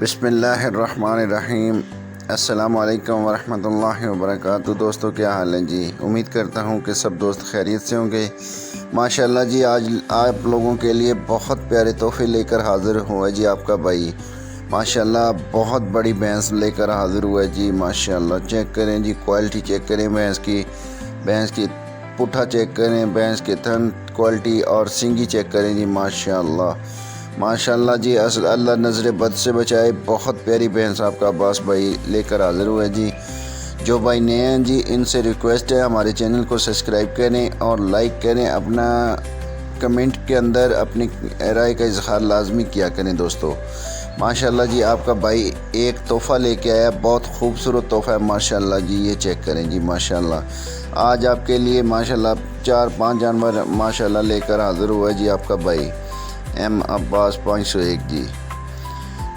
بسم اللہ الرحمن الرحیم۔ السلام علیکم ورحمۃ اللہ وبرکاتہ۔ دوستو کیا حال ہے جی؟ امید کرتا ہوں کہ سب دوست خیریت سے ہوں گے۔ ماشاءاللہ جی آج آپ لوگوں کے لیے بہت پیارے تحفے لے کر حاضر ہوا جی آپ کا بھائی۔ ماشاءاللہ بہت بڑی بھینس لے کر حاضر ہوا ہے جی۔ ماشاءاللہ چیک کریں جی، کوالٹی چیک کریں بھینس کی پٹھا چیک کریں، بھینس کے تھن کوالٹی اور سنگی چیک کریں جی۔ ماشاءاللہ جی اللہ نظر بد سے بچائے، بہت پیاری بھینس آپ کا عباس بھائی لے کر حاضر ہوا ہے جی۔ جو بھائی نئے ہیں جی ان سے ریکویسٹ ہے ہمارے چینل کو سبسکرائب کریں اور لائک کریں، اپنا کمنٹ کے اندر اپنی رائے کا اظہار لازمی کیا کریں دوستو۔ ماشاءاللہ جی آپ کا بھائی ایک تحفہ لے کے آیا، بہت خوبصورت تحفہ ہے ماشاءاللہ جی، یہ چیک کریں جی۔ ماشاءاللہ آج آپ کے لیے ماشاءاللہ 4-5 جانور ماشاءاللہ لے کر حاضر ہوا ہے جی آپ کا بھائی ایم عباس 501 جی۔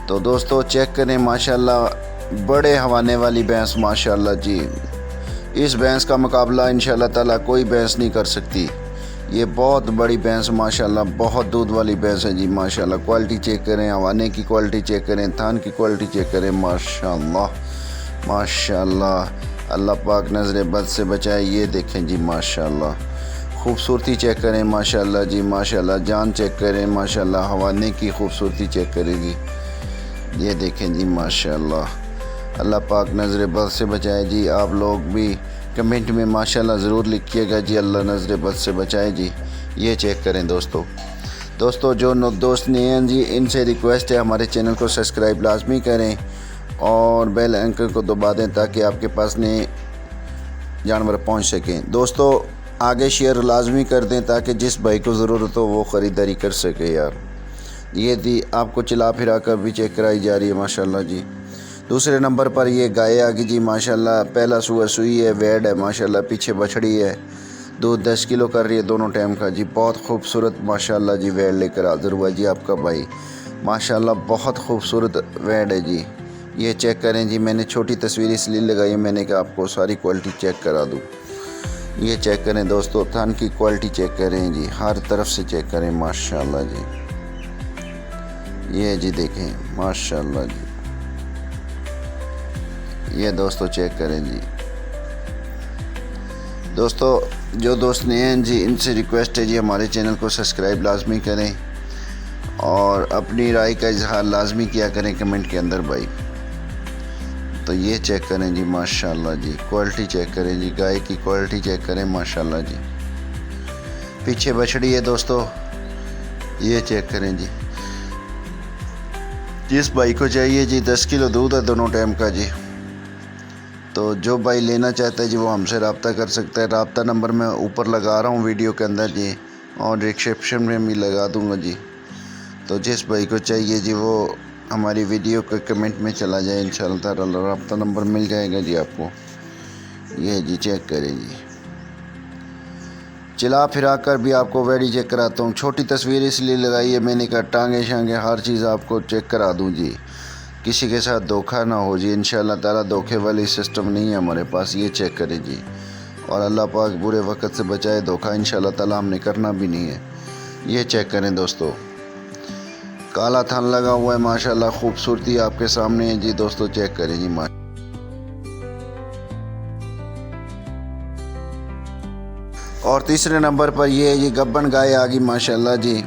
تو دوستو چیک کریں ماشاءاللہ بڑے حوانے والی بھینس ماشاءاللہ جی۔ اس بھینس کا مقابلہ انشاءاللہ تعالی کوئی بھینس نہیں کر سکتی۔ یہ بہت بڑی بھینس ماشاءاللہ، بہت دودھ والی بھینس ہے جی ماشاءاللہ۔ کوالٹی چیک کریں، حوانے کی کوالٹی چیک کریں، تھان کی کوالٹی چیک کریں ماشاءاللہ اللہ پاک نظر بد سے بچائے۔ یہ دیکھیں جی ماشاءاللہ خوبصورتی چیک کریں ماشاءاللہ جی، ماشاءاللہ جان چیک کریں ماشاءاللہ، حوانے کی خوبصورتی چیک کریں جی۔ یہ دیکھیں جی ماشاءاللہ اللہ پاک نظر بد سے بچائے جی۔ آپ لوگ بھی کمنٹ میں ماشاءاللہ ضرور لکھیے گا جی، اللہ نظر بد سے بچائے جی۔ یہ چیک کریں دوستو جو دوست نہیں ہیں جی ان سے ریکویسٹ ہے ہمارے چینل کو سبسکرائب لازمی کریں اور بیل آئیکن کو دبا دیں تاکہ آپ کے پاس نئے جانور پہنچ سکیں۔ دوستو آگے شیئر لازمی کر دیں تاکہ جس بھائی کو ضرورت ہو وہ خریداری کر سکے یار۔ یہ دی آپ کو چلا پھرا کر بھی چیک کرائی جا رہی ہے ماشاءاللہ جی۔ دوسرے نمبر پر یہ گائے آگی جی ماشاءاللہ، پہلا سوئی ہے، ویڈ ہے ماشاءاللہ، پیچھے بچھڑی ہے، دودھ 10 کلو کر رہی ہے دونوں ٹائم کا جی۔ بہت خوبصورت ماشاءاللہ جی ویڈ لے کر حاضر ہوا جی آپ کا بھائی ماشاءاللہ، بہت خوبصورت ویڈ ہے جی۔ یہ چیک کریں جی، میں نے چھوٹی تصویر اس لیے لگائی، میں نے کہا آپ کو ساری کوالٹی چیک کرا دوں۔ یہ چیک کریں دوستو، تھن کی کوالٹی چیک کریں جی، ہر طرف سے چیک کریں ماشاءاللہ جی۔ یہ جی دیکھیں ماشاءاللہ جی، یہ دوستو چیک کریں جی۔ دوستو جو دوست نئے ہیں جی ان سے ریکویسٹ ہے جی ہمارے چینل کو سبسکرائب لازمی کریں اور اپنی رائے کا اظہار لازمی کیا کریں کمنٹ کے اندر بھائی۔ تو یہ چیک کریں جی ماشاءاللہ جی، کوالٹی چیک کریں جی، گائے کی کوالٹی چیک کریں ماشاءاللہ جی۔ پیچھے بچھڑی ہے دوستو، یہ چیک کریں جی۔ جس بھائی کو چاہیے جی 10 کلو دودھ ہے دونوں ٹائم کا جی، تو جو بھائی لینا چاہتا ہے جی وہ ہم سے رابطہ کر سکتا ہے۔ رابطہ نمبر میں اوپر لگا رہا ہوں ویڈیو کے اندر جی، اور ڈسکرپشن میں بھی لگا دوں گا جی۔ تو جس بھائی کو چاہیے جی وہ ہماری ویڈیو کے کمنٹ میں چلا جائے، انشاءاللہ تعالی رابطہ نمبر مل جائے گا جی آپ کو۔ یہ جی چیک کریں جی، چلا پھرا کر بھی آپ کو ویڈی چیک کراتا ہوں۔ چھوٹی تصویر اس لیے لگائی ہے، میں نے کہا ٹانگیں شانگیں ہر چیز آپ کو چیک کرا دوں جی، کسی کے ساتھ دھوکہ نہ ہو جی۔ انشاءاللہ تعالی دھوکے والی سسٹم نہیں ہے ہمارے پاس۔ یہ چیک کریں جی، اور اللہ پاک برے وقت سے بچائے، دھوکہ انشاءاللہ تعالی ہم نے کرنا بھی نہیں ہے۔ یہ چیک کریں دوستو، کالا تھن لگا ہوا ہے ماشاءاللہ، خوبصورتی آپ کے سامنے ہے جی دوستو، چیک کریں جی۔ اور تیسرے نمبر پر یہ ہے جی گبن گائے آگی ماشاءاللہ جی۔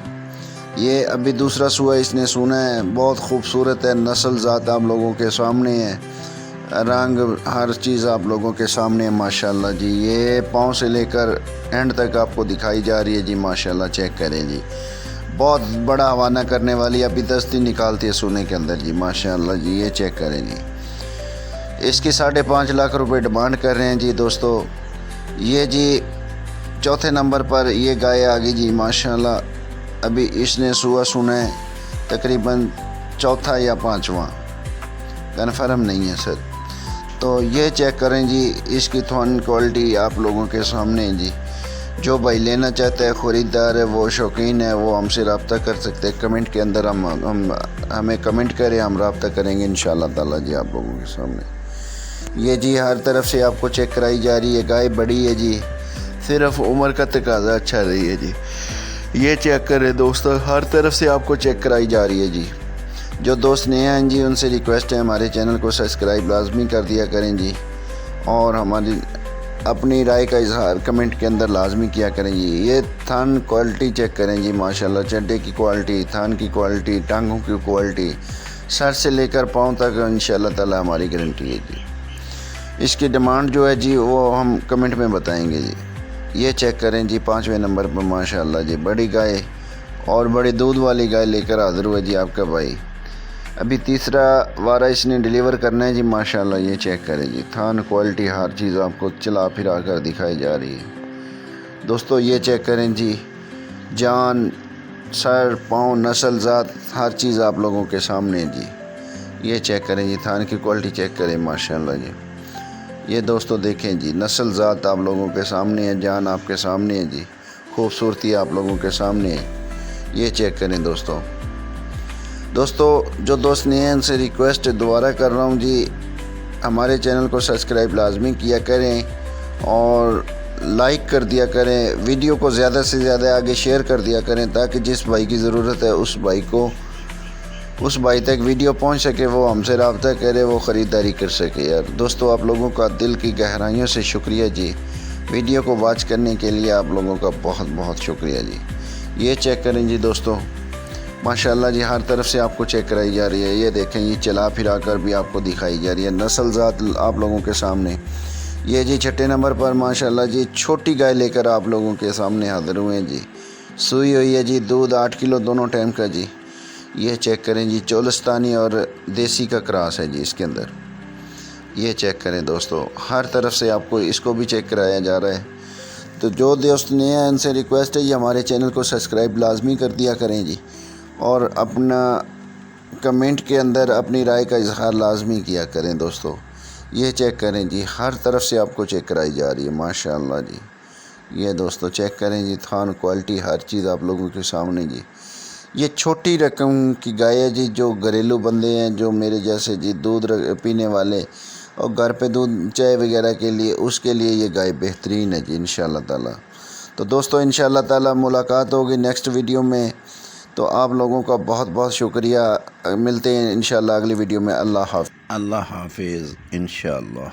یہ ابھی دوسرا سوا اس نے سنا ہے، بہت خوبصورت ہے، نسل ذات آپ لوگوں کے سامنے ہے، رنگ ہر چیز آپ لوگوں کے سامنے ہے ماشاءاللہ جی۔ یہ پاؤں سے لے کر اینڈ تک آپ کو دکھائی جا رہی ہے جی ماشاءاللہ، چیک کریں جی۔ بہت بڑا حوالہ کرنے والی، ابھی دستی نکالتی ہے سونے کے اندر جی ماشاءاللہ جی۔ یہ چیک کریں جی، اس کی 5.5 لاکھ روپے ڈیمانڈ کر رہے ہیں جی دوستو۔ یہ جی چوتھے نمبر پر یہ گائے آگی جی ماشاءاللہ، ابھی اس نے سنا ہے تقریباً چوتھا یا 5واں، کنفرم نہیں ہے سر۔ تو یہ چیک کریں جی، اس کی تھن کوالٹی آپ لوگوں کے سامنے ہے جی۔ جو بھائی لینا چاہتا ہے، خریدار ہے، وہ شوقین ہے، وہ ہم سے رابطہ کر سکتے ہیں کمنٹ کے اندر، ہمیں کمنٹ کریں، ہم رابطہ کریں گے انشاءاللہ تعالی جی آپ لوگوں کے سامنے۔ یہ جی ہر طرف سے آپ کو چیک کرائی جا رہی ہے، گائے بڑی ہے جی، صرف عمر کا تقاضا اچھا رہی ہے جی۔ یہ چیک کریں دوستو، ہر طرف سے آپ کو چیک کرائی جا رہی ہے جی۔ جو دوست نئے ہیں جی ان سے ریکویسٹ ہے ہمارے چینل کو سبسکرائب لازمی کر دیا کریں جی، اور ہماری اپنی رائے کا اظہار کمنٹ کے اندر لازمی کیا کریں جی۔ یہ تھن کوالٹی چیک کریں جی، ماشاءاللہ چڈے کی کوالٹی، تھن کی کوالٹی، ٹانگوں کی کوالٹی، سر سے لے کر پاؤں تک انشاءاللہ تعالی ہماری گارنٹی ہے جی۔ اس کی ڈیمانڈ جو ہے جی وہ ہم کمنٹ میں بتائیں گے جی۔ یہ چیک کریں جی 5ویں نمبر پر ماشاءاللہ جی بڑی گائے اور بڑے دودھ والی گائے لے کر حاضر ہوا جی آپ کا بھائی۔ ابھی تیسرا وارہ اس نے ڈیلیور کرنا ہے جی ماشاءاللہ۔ یہ چیک کریں جی، تھان کوالٹی ہر چیز آپ کو چلا پھرا کر دکھائی جا رہی ہے دوستو۔ یہ چیک کریں جی، جان، سر، پاؤں، نسل، ذات، ہر چیز آپ لوگوں کے سامنے ہے جی۔ یہ چیک کریں جی، تھان کی کوالٹی چیک کریں ماشاءاللہ جی۔ یہ دوستو دیکھیں جی، نسل ذات آپ لوگوں کے سامنے ہے، جان آپ کے سامنے ہے جی، خوبصورتی آپ لوگوں کے سامنے ہے۔ یہ چیک کریں دوستو۔ جو دوست نہیں ہیں ان سے ریکویسٹ دوبارہ کر رہا ہوں جی، ہمارے چینل کو سبسکرائب لازمی کیا کریں اور لائک کر دیا کریں، ویڈیو کو زیادہ سے زیادہ آگے شیئر کر دیا کریں تاکہ جس بھائی کی ضرورت ہے اس بھائی تک ویڈیو پہنچ سکے، وہ ہم سے رابطہ کرے، وہ خریداری کر سکے یار۔ دوستو آپ لوگوں کا دل کی گہرائیوں سے شکریہ جی، ویڈیو کو واچ کرنے کے لیے آپ لوگوں کا بہت بہت شکریہ جی۔ یہ چیک کریں جی دوستو، ماشاءاللہ جی ہر طرف سے آپ کو چیک کرائی جا رہی ہے۔ یہ دیکھیں یہ چلا پھرا کر بھی آپ کو دکھائی جا رہی ہے، نسل ذات آپ لوگوں کے سامنے۔ یہ جی 6 نمبر پر ماشاءاللہ جی چھوٹی گائے لے کر آپ لوگوں کے سامنے حاضر ہوئے ہیں جی، سوئی ہوئی ہے جی، دودھ 8 کلو دونوں ٹائم کا جی۔ یہ چیک کریں جی، چولستانی اور دیسی کا کراس ہے جی اس کے اندر۔ یہ چیک کریں دوستو، ہر طرف سے آپ کو اس کو بھی چیک کرایا جا رہا ہے۔ تو جو دوست نئے ہیں ان سے ریکویسٹ ہے یہ ہمارے چینل کو سبسکرائب لازمی کر دیا کریں جی، اور اپنا کمنٹ کے اندر اپنی رائے کا اظہار لازمی کیا کریں دوستو۔ یہ چیک کریں جی، ہر طرف سے آپ کو چیک کرائی جا رہی ہے ماشاءاللہ جی۔ یہ دوستو چیک کریں جی، تھان کوالٹی ہر چیز آپ لوگوں کے سامنے جی۔ یہ چھوٹی رقم کی گائے ہے جی، جو گھریلو بندے ہیں جو میرے جیسے جی دودھ پینے والے اور گھر پہ دودھ چائے وغیرہ کے لیے، اس کے لیے یہ گائے بہترین ہے جی انشاءاللہ تعالی۔ تو دوستو انشاءاللہ تعالی ملاقات ہوگی نیکسٹ ویڈیو میں، تو آپ لوگوں کا بہت بہت شکریہ۔ ملتے ہیں انشاءاللہ اگلی ویڈیو میں۔ اللہ حافظ انشاءاللہ۔